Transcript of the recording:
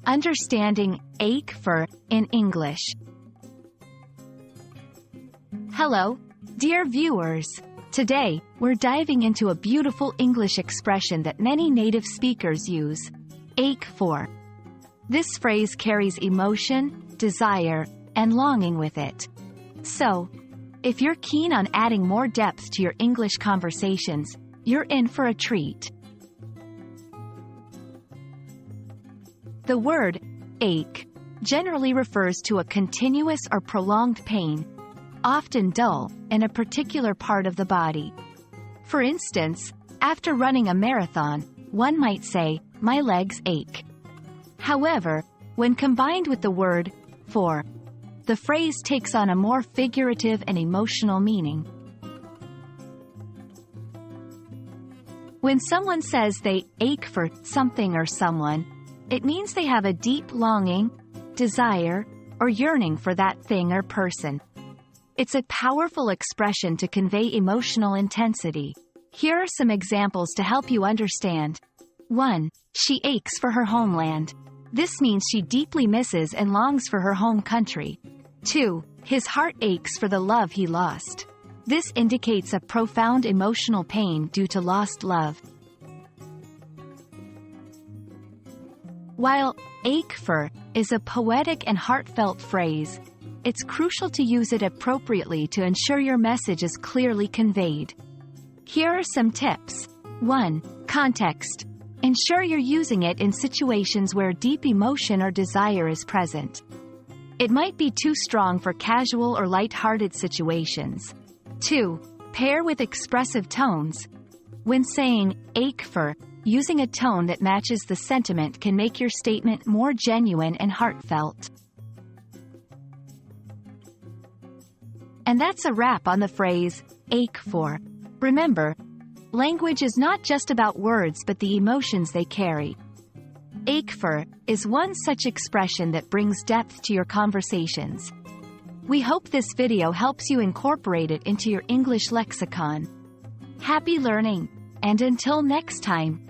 Understanding ache for in English. Hello, dear viewers. Today, we're diving into a beautiful English expression that many native speakers use, ache for. This phrase carries emotion, desire, and longing with it. So, if you're keen on adding more depth to your English conversations, you're in for a treat. The word ache generally refers to a continuous or prolonged pain, often dull, in a particular part of the body. For instance, after running a marathon, one might say, "My legs ache." However, when combined with the word for, the phrase takes on a more figurative and emotional meaning. When someone says they ache for something or someone, it means they have a deep longing, desire, or yearning for that thing or person. It's a powerful expression to convey emotional intensity. Here are some examples to help you understand. 1. She aches for her homeland. This means she deeply misses and longs for her home country. 2. His heart aches for the love he lost. This indicates a profound emotional pain due to lost love. While ache for is a poetic and heartfelt phrase, it's crucial to use it appropriately to ensure your message is clearly conveyed. Here are some tips. 1. Context. Ensure you're using it in situations where deep emotion or desire is present. It might be too strong for casual or light-hearted situations. 2. Pair with expressive tones. When saying ache for, using a tone that matches the sentiment can make your statement more genuine and heartfelt. And that's a wrap on the phrase, ache for. Remember, language is not just about words but the emotions they carry. Ache for is one such expression that brings depth to your conversations. We hope this video helps you incorporate it into your English lexicon. Happy learning, and until next time.